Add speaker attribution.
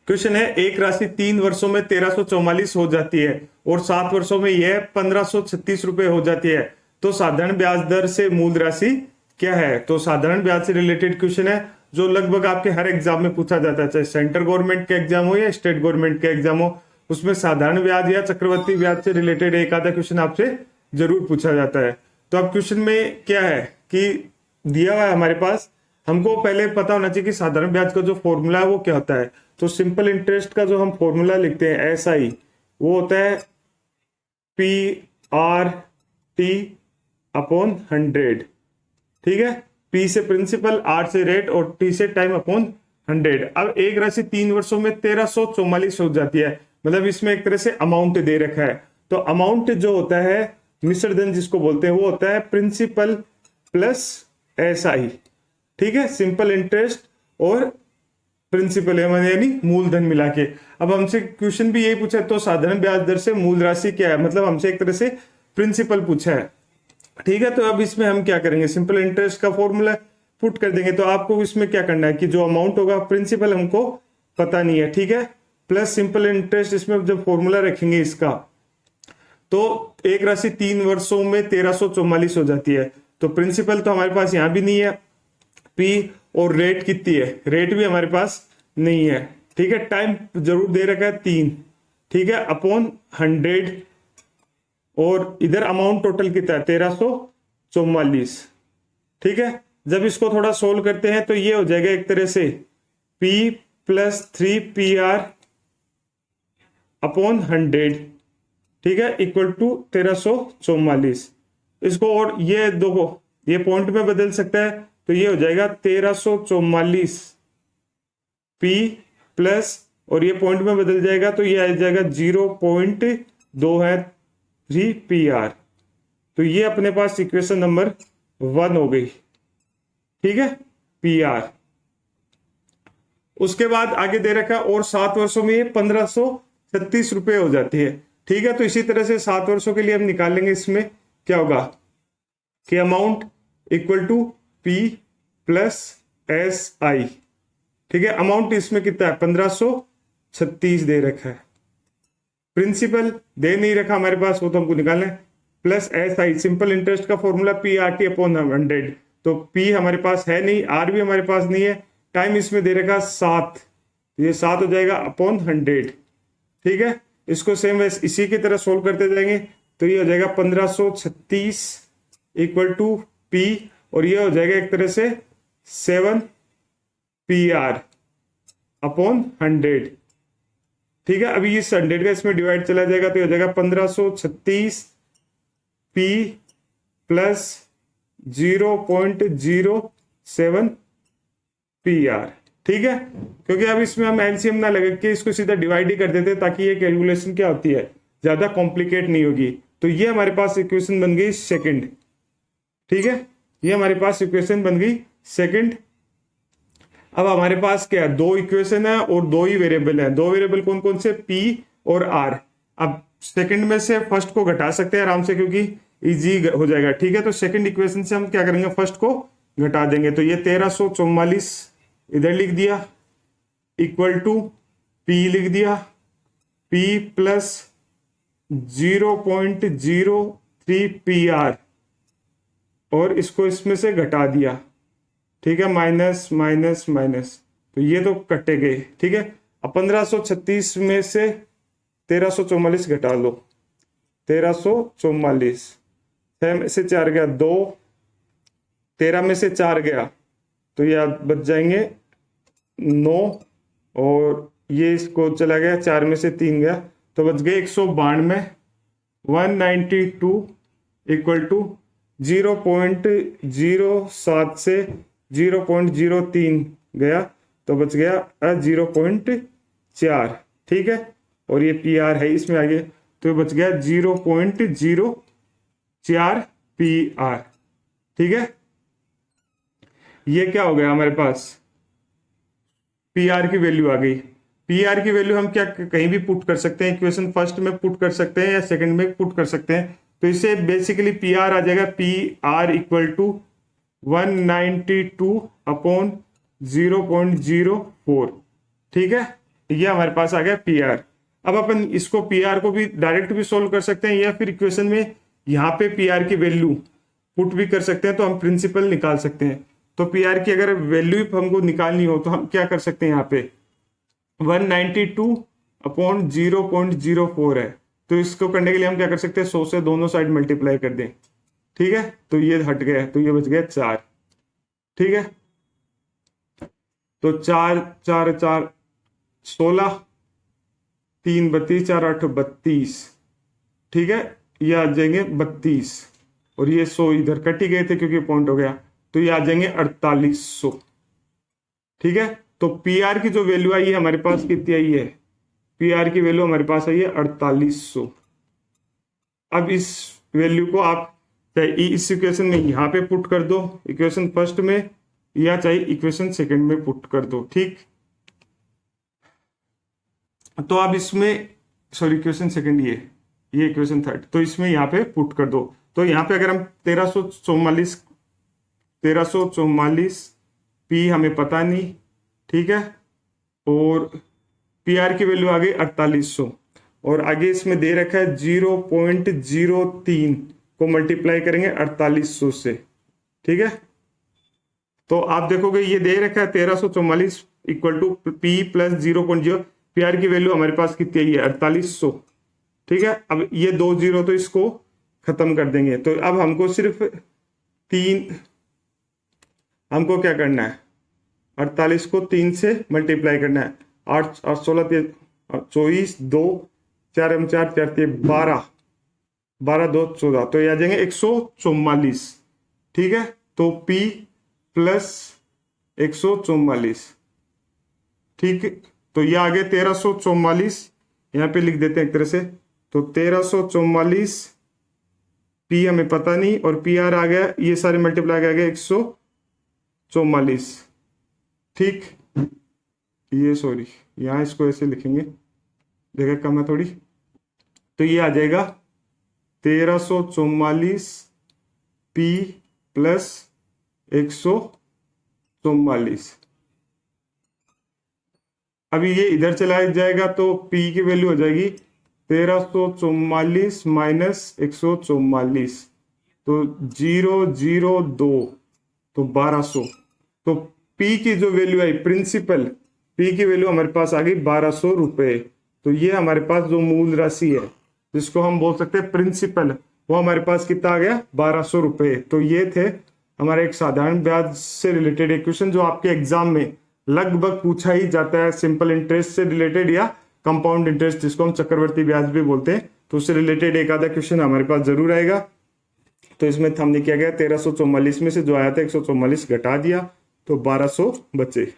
Speaker 1: Question है एक राशि 3 वर्षों में 1344 हो जाती है और 7 वर्षों में यह 1536 रुपए हो जाती है, तो साधारण ब्याज दर से मूल राशि क्या है। तो साधारण ब्याज से रिलेटेड क्वेश्चन है जो लगभग आपके हर एग्जाम में पूछा जाता है, चाहे सेंट्रल गवर्नमेंट के एग्जाम हो या स्टेट गवर्नमेंट के एग्जाम हो, उसमें साधारण ब्याज या चक्रवर्ती ब्याज से रिलेटेड एक आधा क्वेश्चन आपसे जरूर पूछा जाता है। तो अब क्वेश्चन में क्या है कि दिया हुआ है हमारे पास, हमको पहले पता होना चाहिए कि साधारण ब्याज का जो फॉर्मूला है वो क्या होता है। तो सिंपल इंटरेस्ट का जो हम फॉर्मूला लिखते हैं SI, वो होता है PRT अपॉन 100। ठीक है, P से प्रिंसिपल, R से रेट और T से टाइम अपॉन 100। अब एक राशि 3 वर्षों में 1344 हो जाती है, मतलब इसमें एक तरह से अमाउंट दे रखा है। तो अमाउंट जो होता है मिश्र धन जिसको बोलते हैं, वो होता है प्रिंसिपल प्लस SI। ठीक है, सिंपल इंटरेस्ट और प्रिंसिपल यानी मूलधन मिला के। अब हमसे क्वेश्चन भी यही पूछा है, तो साधारण ब्याज दर से मूल राशि क्या है, मतलब हमसे एक तरह से प्रिंसिपल पूछा है। ठीक है, तो अब इसमें हम क्या करेंगे, सिंपल इंटरेस्ट का फॉर्मूला पुट कर देंगे। तो आपको इसमें क्या करना है कि जो अमाउंट होगा, प्रिंसिपल हमको पता नहीं है, ठीक है, प्लस सिंपल इंटरेस्ट, इसमें जब फॉर्मूला रखेंगे इसका, तो एक राशि 3 वर्षों में 1344 हो जाती है। तो प्रिंसिपल तो हमारे पास यहां भी नहीं है, P, और रेट कितनी है, रेट भी हमारे पास नहीं है। ठीक है, टाइम जरूर दे रखा है 3, ठीक है, अपॉन 100, और इधर अमाउंट टोटल कितना है 1344। ठीक है, जब इसको थोड़ा सोल्व करते हैं तो ये हो जाएगा एक तरह से P प्लस 3PR अपॉन 100, ठीक है, इक्वल टू 1344। इसको और ये दो ये पॉइंट में बदल सकता है, तो ये हो जाएगा 1344 P प्लस, और ये पॉइंट में बदल जाएगा तो ये आ जाएगा 0.2 है 3 PR। तो ये अपने पास इक्वेशन नंबर 1 हो गई। ठीक है, PR। उसके बाद आगे दे रखा और 7 वर्षों में ये 1536 रुपए हो जाती है। ठीक है, तो इसी तरह से 7 वर्षों के लिए हम निकालेंगे, इसमें क्या होगा कि amount equal to P plus SI। ठीक है, अमाउंट इसमें कितना है 1536 दे रखा है, प्रिंसिपल दे नहीं रखा हमारे पास, वो तो हमको निकालना है, प्लस SI, सिंपल इंटरेस्ट का फॉर्मूला PRT अपॉन 100। तो P हमारे पास है नहीं, R भी हमारे पास नहीं है, टाइम इसमें दे रखा 7, ये 7 हो जाएगा अपॉन 100। ठीक है, इसको सेम वैसे इसी की तरह सोल्व करते जाएंगे, तो ये हो जाएगा 1536 इक्वल टू P, और ये हो जाएगा एक तरह से 7 PR अपॉन 100। ठीक है, अभी इस 100 का इसमें डिवाइड चला जाएगा, तो हो जाएगा 1536 P प्लस 0.07 PR। ठीक है, क्योंकि अब इसमें हम एलसीएम ना लगा के इसको सीधा डिवाइड ही कर देते ताकि ये कैलकुलेशन क्या होती है ज्यादा कॉम्प्लिकेट नहीं होगी। तो ये हमारे पास इक्वेशन बन गई सेकंड। ठीक है, ये हमारे पास इक्वेशन बन गई सेकंड। अब हमारे पास क्या है, 2 इक्वेशन है और 2 ही वेरिएबल है। 2 वेरिएबल कौन कौन से, P और R। अब सेकंड में से फर्स्ट को घटा सकते हैं आराम से, क्योंकि इजी हो जाएगा। ठीक है, तो सेकंड इक्वेशन से हम क्या करेंगे, फर्स्ट को घटा देंगे, तो ये 1344 इधर लिख दिया, इक्वल टू P लिख दिया, P प्लस 0.03 PR, और इसको इसमें से घटा दिया। ठीक है, माइनस माइनस माइनस, तो ये तो कटे गए। ठीक है, अब 1536 में से 1344 घटा लो, 1344, 6 में से 4 गया 2, 13 में से 4 गया, तो ये बच जाएंगे 9, और ये इसको चला गया 4 में से 3 गया, तो बच गए 192, 192 इक्वल टू 0.07 से 0.03 गया, तो बच गया 0.4। ठीक है, और ये PR है इसमें आगे, तो बच गया 0.04 PR। ठीक है, ये क्या हो गया हमारे पास, PR की वैल्यू आ गई। PR की वैल्यू हम क्या कहीं भी पुट कर सकते हैं, इक्वेशन फर्स्ट में पुट कर सकते हैं या सेकंड में पुट कर सकते हैं। तो इससे बेसिकली PR आ जाएगा PR इक्वल टू 192 अपॉन 0.04। ठीक है, ये हमारे पास आ गया पीआर। अब अपन इसको पीआर को भी डायरेक्ट भी सोल्व कर सकते हैं या फिर इक्वेशन में यहाँ पे पीआर की वैल्यू पुट भी कर सकते हैं, तो हम प्रिंसिपल निकाल सकते हैं। तो पीआर की अगर वैल्यू हमको निकालनी हो तो हम क्या कर सकते हैं, यहाँ पे 192/0.04 है, तो इसको करने के लिए हम क्या कर सकते हैं, 100 से दोनों साइड मल्टीप्लाई कर दें। ठीक है, तो ये हट गया, तो ये बच गया 4। ठीक है, तो 4 4 4 16, 3 32, 4 8 32। ठीक है, ये आ जाएंगे 32 और ये 100 इधर कट ही गए थे क्योंकि पॉइंट हो गया, तो ये आ जाएंगे 4800। ठीक है, तो पीआर की जो वैल्यू आई है हमारे पास कितनी आई है, पीआर की वैल्यू हमारे पास आई है 4800। अब इस वैल्यू को आप चाहे इस इक्वेशन में यहां पे पुट कर दो, इक्वेशन फर्स्ट में, या चाहे इक्वेशन सेकंड में पुट कर दो। ठीक, तो आप इसमें सॉरी इक्वेशन सेकंड, ये इक्वेशन थर्ड, तो इसमें यहाँ पे पुट कर दो। तो यहाँ पे अगर हम 1344 पी हमें पता नहीं, ठीक है, और पी आर की वैल्यू आ गई 4800, और आगे इसमें दे रखा है 0.03 को मल्टीप्लाई करेंगे 4800 से। ठीक है, तो आप देखोगे ये दे रखा है 1344 equal to P plus 0.0, P R की वैल्यू हमारे पास कितनी है 4800। ठीक है, अब ये 2 0 तो इसको खत्म कर देंगे, तो अब हमको सिर्फ 3, हमको क्या करना है, 48 को 3 से मल्टीप्लाई करना है, 8 और 16 24, 2 4 4 4 12 12 2 14, तो ये आ जाएंगे 144। ठीक है, तो P प्लस 144। ठीक है, तो ये आ गए 1344, यहाँ पे लिख देते हैं एक तरह से, तो 1344 P हमें पता नहीं, और पी आर आ गया, ये सारे मल्टीप्लाई आ गया 144। ठीक, ये सॉरी यहाँ इसको ऐसे लिखेंगे, जगह कम है थोड़ी, तो ये आ जाएगा 1344 P प्लस 144। अभी ये इधर चला जाएगा तो P की वैल्यू हो जाएगी 1344 माइनस 144, तो 002, तो 1200। तो P की जो वैल्यू आई प्रिंसिपल, P की वैल्यू हमारे पास आ गई 1200 रुपए। तो ये हमारे पास जो मूल राशि है जिसको हम बोल सकते हैं प्रिंसिपल, वो हमारे पास कितना आ गया 1200 रुपए। तो ये थे हमारे एक साधारण ब्याज से रिलेटेड इक्वेशन जो आपके एग्जाम में लगभग पूछा ही जाता है, सिंपल इंटरेस्ट से रिलेटेड या कंपाउंड इंटरेस्ट जिसको हम चक्रवर्ती ब्याज भी बोलते हैं, तो उससे रिलेटेड एक आधा क्वेश्चन हमारे पास जरूर आएगा। तो इसमें हमने किया गया 1344 में से जो आया था 144 घटा दिया, तो 1200 बचे।